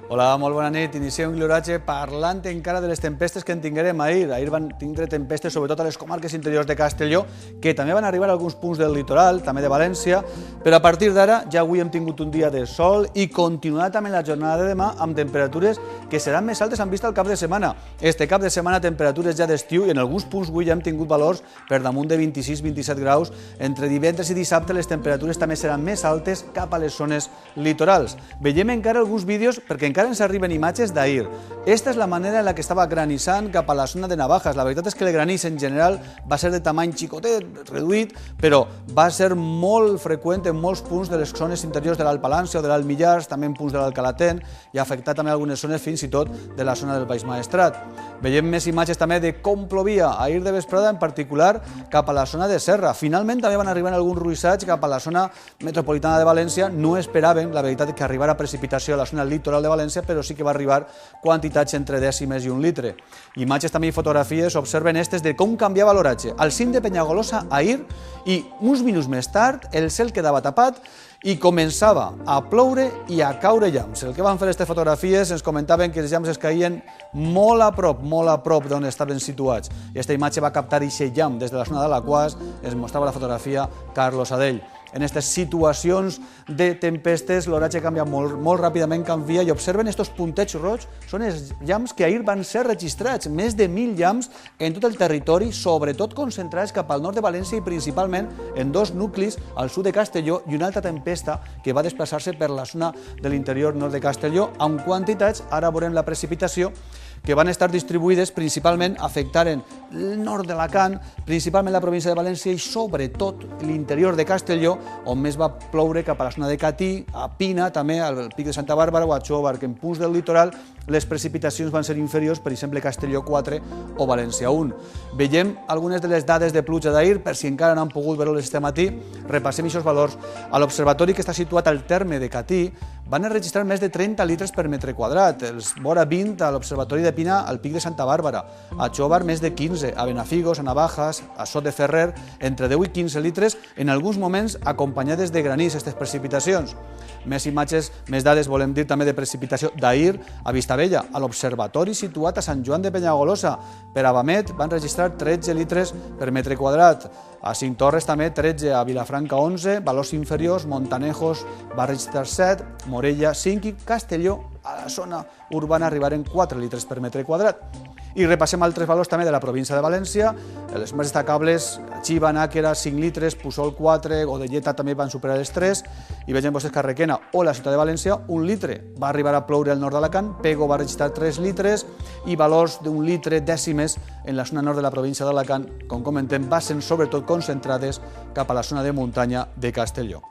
Hola, molt bona nit. Iniciem l'oratge parlant encara de les tempestes que en tinguérem ahir. Ahir van tindre tempestes sobretot a les comarques interiors de Castelló, que també van arribar a alguns punts del litoral, també de València, però a partir d'ara ja avui hem tingut un dia de sol i continuarà també la jornada de demà amb temperatures que seran més altes en vista al cap de setmana. Este cap de setmana temperatures ja d'estiu i en alguns punts avui ja hem tingut valors per damunt de 26-27 graus. Entre divendres i dissabte les temperatures també seran més altes cap a les zones litorals. Veiem encara alguns vídeos perquè encara ens arriben imatges d'ahir. Esta és la manera en la que estava granissant cap a la zona de Navajas. La veritat és que el granís en general va ser de tamany xicotet, reduït, però va ser molt freqüent en molts punts de les zones interiors de l'Alt Palància o de l'Alt Millars, també en punts de l'Alt Calatent, i ha afectat també algunes zones fins i tot de la zona del Baix Maestrat. Veiem més imatges també de com plovia ahir de vesprada, en particular cap a la zona de Serra. Finalment també van arribar alguns ruissats cap a la zona metropolitana de València. No esperaven, la veritat, que arribara precipitació a la zona litoral de València, però sí que va arribar quantitats entre dècimes i un litre. Imatges també i fotografies observen estes de com canviava l'oratge. Al cim de Penyagolosa ahir i uns minuts més tard el cel quedava tapat i començava a ploure i a caure llamps. El que van fer aquestes fotografies ens comentaven que els llamps es caïen molt a prop d'on estaven situats. I aquesta imatge va captar aquest llamp des de la zona de l'Aquàs, ens mostrava la fotografia Carlos Adell. En aquestes situacions de tempestes l'oratge canvia molt ràpidament, canvia, i observen estos puntets roig, són els llamps que ahir van ser registrats, més de 1.000 llamps en tot el territori, sobretot concentrats cap al nord de València i principalment en dos nuclis, al sud de Castelló, i una altra tempesta que va desplaçar-se per la zona de l'interior nord de Castelló, amb quantitats, ara veurem la precipitació, que van estar distribuïdes principalment, afectaren el nord d'Alacant, principalment la província de València i sobretot l'interior de Castelló, on més va ploure cap a la zona de Catí, a Pina, també al Pic de Santa Bàrbara o a Xóvar, que en punts del litoral les precipitacions van ser inferiors, per exemple Castelló 4 o València 1. Veiem algunes de les dades de pluja d'ahir, per si encara no han pogut veure-les este matí, repassem aquests valors. A l'observatori que està situat al terme de Catí van registrar més de 30 litres per metre quadrat, els vora 20 a l'observatori de Pina al Pic de Santa Bàrbara, a Xóvar més de 15, a Benafigos, a Navajas, a Sot de Ferrer, entre 10 i 15 litres, en alguns moments acompanyades de granís, aquestes precipitacions. Més imatges, més dades, volem dir també de precipitació d'ahir a Vistabella, a l'observatori situat a Sant Joan de Penyagolosa. Per a Bamet van registrar 13 litres per metre quadrat, a Cinctorres també 13, a Vilafranca 11, valors inferiors, Montanejos va registrar 7, Morella 5 i Castelló, a la zona urbana, arribaren 4 litres per metre quadrat. I repassem altres valors també de la província de València, els més destacables, Xiva, Nàquera, 5 litres, Puçol 4, Godelleta també van superar els 3, i vegem vostès que a Requena o la ciutat de València, 1 litre. Va arribar a ploure al nord d'Alacant, Pego va registrar 3 litres, i valors d'1 litre dècimes en la zona nord de la província d'Alacant, com comentem, va ser sobretot concentrades cap a la zona de muntanya de Castelló.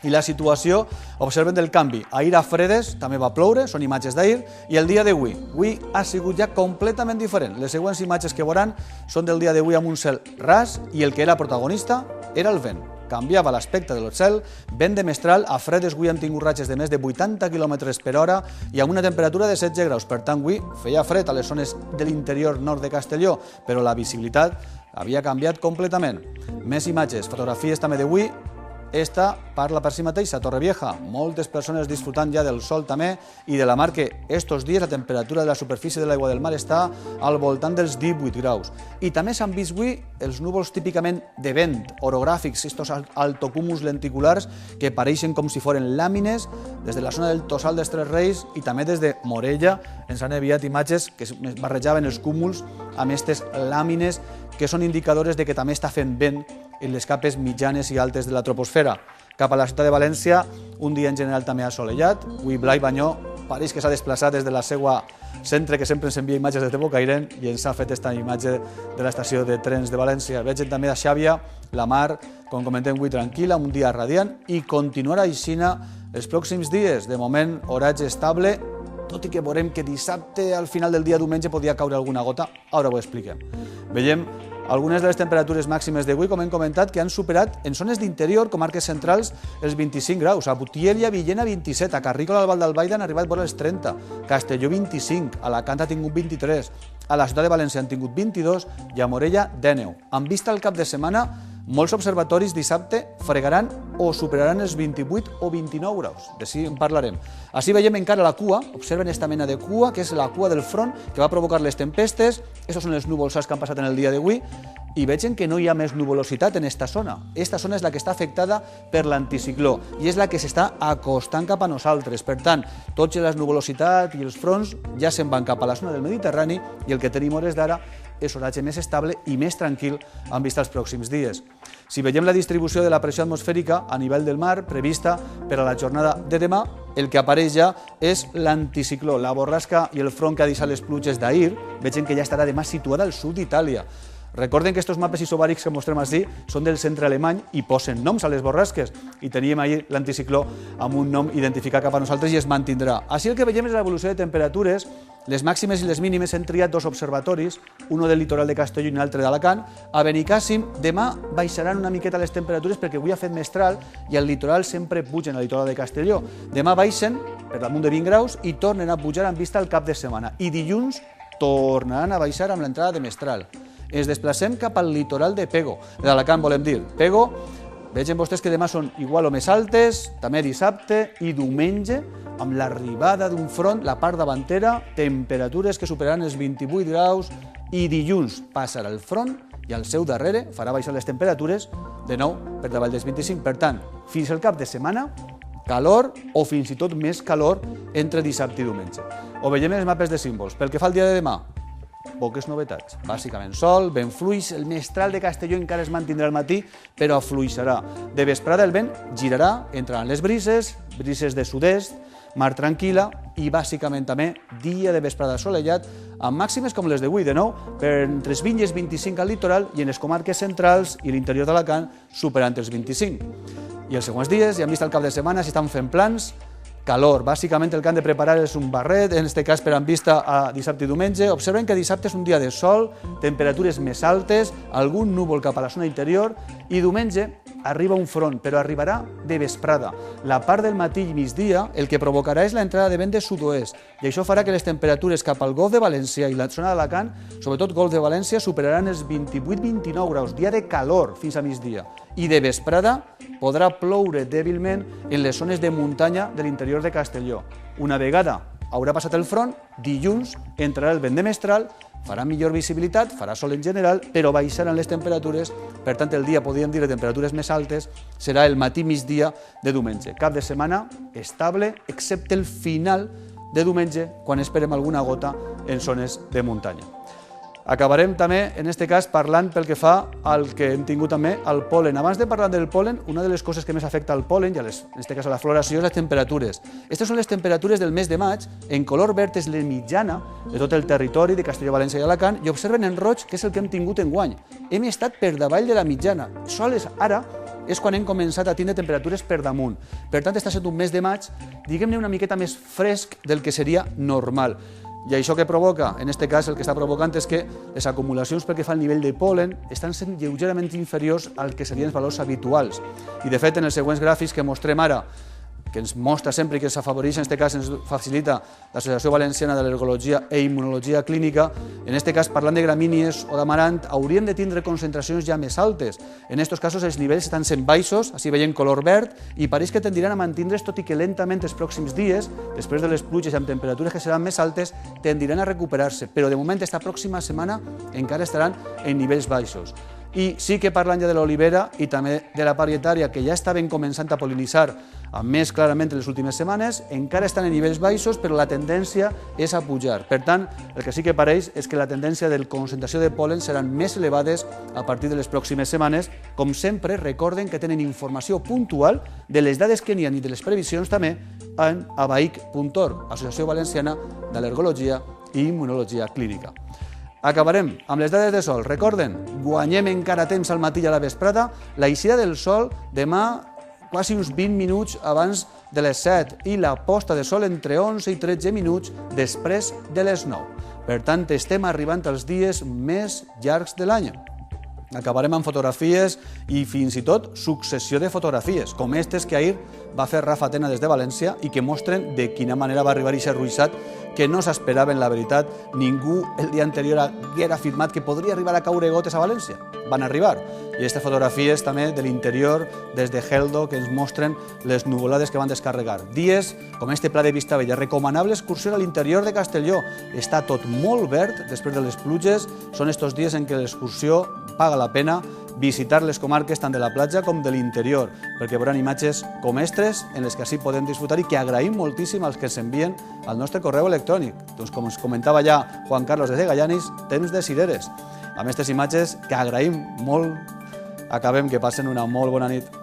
I la situació, observen del canvi. Ahir a Fredes també va ploure, són imatges d'ahir, i el dia d'avui. Avui ha sigut ja completament diferent. Les següents imatges que veuran són del dia d'avui amb un cel ras, i el que era protagonista era el vent. Canviava l'aspecte del cel, vent de mestral. A Fredes avui hem tingut ratxes de més de 80 km per hora i amb una temperatura de 16 graus. Per tant, avui feia fred a les zones de l'interior nord de Castelló, però la visibilitat havia canviat completament. Més imatges, fotografies també d'avui. Esta parla per si mateixa, Torrevieja. Moltes persones disfrutant ja del sol també i de la mar, que estos dies la temperatura de la superfície de l'aigua del mar està al voltant dels 18 graus. I també s'han vist avui els núvols típicament de vent, orogràfics, estos altocúmuls lenticulars que pareixen com si foren làmines des de la zona del Tossal dels Tres Reis, i també des de Morella ens han enviat imatges que barrejaven els cúmuls amb aquestes làmines que són indicadores de que també està fent vent en les capes mitjanes i altes de la troposfera. Cap a la ciutat de València, un dia en general també assolellat. Avui Blai Banyó pareix que s'ha desplaçat des de la seva centre, que sempre ens envia imatges des de Bocairent, i ens ha fet aquesta imatge de l'estació de trens de València. Veig també a Xàbia, la mar, com comentem avui, tranquil·la, un dia radiant, i continuarà aixina els pròxims dies. De moment, oratge estable, tot i que veurem que dissabte, al final del dia diumenge, podia caure alguna gota. Ara ho expliquem. Veiem algunes de les temperatures màximes d'avui, com hem comentat, que han superat en zones d'interior, comarques centrals, els 25 graus. A Butiel i a Villena 27, a Carrícola al Val d'Albaida han arribat vora els 30, Castelló 25, Alacant ha tingut 23, a la ciutat de València han tingut 22 i a Morella 19. En vista al cap de setmana, Molts observatoris dissabte fregaran o superaran els 28 o 29 graus. D'ací en parlarem. Així veiem encara la cua, observen esta mena de cua, que és la cua del front que va provocar les tempestes. Estos són els núvols que han passat en el dia d'avui i vegen que no hi ha més nuvolositat en esta zona. Esta zona és la que està afectada per l'anticicló i és la que s'està acostant cap a nosaltres. Per tant, tota la nuvolositat i els fronts ja se'n van cap a la zona del Mediterrani i el que tenim hores d'ara és oratge més estable i més tranquil en vista als pròxims dies. Si veiem la distribució de la pressió atmosfèrica a nivell del mar prevista per a la jornada de demà, el que apareix ja és l'anticicló, la borrasca i el front que ha deixat les pluges d'ahir. Vegem que ja estarà demà situada al sud d'Itàlia. Recorden que aquests mapes isobàrics que mostrem així són del centre alemany i posen noms a les borrasques i teníem ahir l'anticicló amb un nom identificat cap a nosaltres i es mantindrà. Així el que veiem és l'evolució de temperatures. Les màximes i les mínimes han triat dos observatoris, un del litoral de Castelló i un altre d'Alacant. A Benicàssim demà baixaran una miqueta les temperatures perquè avui ha fet mestral i al litoral sempre pugen al litoral de Castelló. Demà baixen per damunt de 20 graus i tornen a pujar en vista al cap de setmana. I dilluns tornaran a baixar amb l'entrada de mestral. Ens desplacem cap al litoral de Pego, d'Alacant volem dir. Pego, vegin vostès que demà són igual o més altes, també dissabte i diumenge, amb l'arribada d'un front, la part davantera, temperatures que superaran els 28 graus i dilluns passarà el front i al seu darrere farà baixar les temperatures de nou per davall dels 25. Per tant, fins al cap de setmana, calor o fins i tot més calor entre dissabte i diumenge. Ho veiem en els mapes de símbols. Pel que fa al dia de demà, poques novetats. Bàsicament sol, vent fluix, el mestral de Castelló encara es mantindrà al matí, però afluixarà. De vesprada el vent girarà, entraran les brises de sud-est, mar tranquil·la i bàsicament també dia de vesprada assolellat, amb màximes com les d'avui, de nou, per entre els 20 i els 25 al litoral i en les comarques centrals i l'interior d'Alacant superant els 25. I els següents dies, ja hem vist al cap de setmana, s'estan fent plans, calor. Bàsicament el que han de preparar és un barret, en aquest cas per en vista a dissabte i diumenge. Observen que dissabte és un dia de sol, temperatures més altes, algun núvol cap a la zona interior i diumenge arriba un front, però arribarà de vesprada. La part del matí i migdia el que provocarà és l'entrada de vent de sud-oest i això farà que les temperatures cap al Golf de València i la zona d'Alacant, sobretot Golf de València, superaran els 28-29 graus, dia de calor fins a migdia. I de vesprada podrà ploure dèbilment en les zones de muntanya de l'interior de Castelló. Una vegada haurà passat el front, dilluns entrarà el vent de mestral, farà millor visibilitat, farà sol en general, però baixaran les temperatures, per tant el dia, podríem dir, de temperatures més altes, serà el matí-migdia de diumenge. Cap de setmana estable, excepte el final de diumenge, quan esperem alguna gota en zones de muntanya. Acabarem també, en aquest cas, parlant pel que fa al que hem tingut també, al pol·len. Abans de parlar del pol·len, una de les coses que més afecta al pol·len, i en aquest cas a la floració, és les temperatures. Aquestes són les temperatures del mes de maig, en color verd és la mitjana de tot el territori de Castelló, València i Alacant, i observen en roig que és el que hem tingut enguany. Hem estat per davall de la mitjana. Sols ara és quan hem començat a tindre temperatures per damunt. Per tant, està sent un mes de maig, diguem-ne, una miqueta més fresc del que seria normal. I això que provoca, en aquest cas el que està provocant és que les acumulacions pel que fa al nivell de pol·len estan sent lleugerament inferiors al que serien els valors habituals. I de fet, en els següents gràfics que mostrem ara, que ens mostra sempre i que ens afavoreix, en aquest cas ens facilita l'Associació Valenciana d'Al·lergologia i Immunologia Clínica, en aquest cas parlant de gramínies o d'amarant, hauríem de tindre concentracions ja més altes. En aquests casos els nivells estan sent baixos, així veiem color verd, i pareix que tendiran a mantindre's, tot i que lentament els pròxims dies, després de les pluges amb temperatures que seran més altes, tendiran a recuperar-se, però de moment esta pròxima setmana encara estaran en nivells baixos. I sí que parlant ja de l'olivera i també de la parietària, que ja estaven començant a pol·linitzar més clarament en les últimes setmanes, encara estan en nivells baixos, però la tendència és a pujar. Per tant, el que sí que pareix és que la tendència de concentració de pol·len seran més elevades a partir de les pròximes setmanes. Com sempre, recorden que tenen informació puntual de les dades que n'hi ha i de les previsions també en abaic.org, Associació Valenciana d'Al·lergologia i Immunologia Clínica. Acabarem amb les dades de sol. Recorden, guanyem encara temps al matí i a la vesprada. La eixida del sol demà quasi uns 20 minuts abans de les 7 i la posta de sol entre 11 i 13 minuts després de les 9. Per tant, estem arribant als dies més llargs de l'any. Acabarem amb fotografies i fins i tot successió de fotografies, com aquestes que ahir va fer Rafa Tena des de València i que mostren de quina manera va arribar aquest ruixat que no s'esperaven, la veritat. Ningú el dia anterior haguera afirmat que podria arribar a caure gotes a València. Van arribar. I aquestes fotografies també de l'interior, des de Geldo, que ens mostren les nuvolades que van descarregar. Dies com este Pla de Vistabella, recomanable excursió a l'interior de Castelló. Està tot molt verd després de les pluges. Són estos dies en què l'excursió paga la pena visitar les comarques tant de la platja com de l'interior, perquè veuran imatges com aquestes en les que així podem disfrutar i que agraïm moltíssim als que ens envien al nostre correu electrònic. Doncs com ens comentava ja Juan Carlos de Gallanis, temps de cireres. Amb aquestes imatges que agraïm molt, acabem que passen una molt bona nit.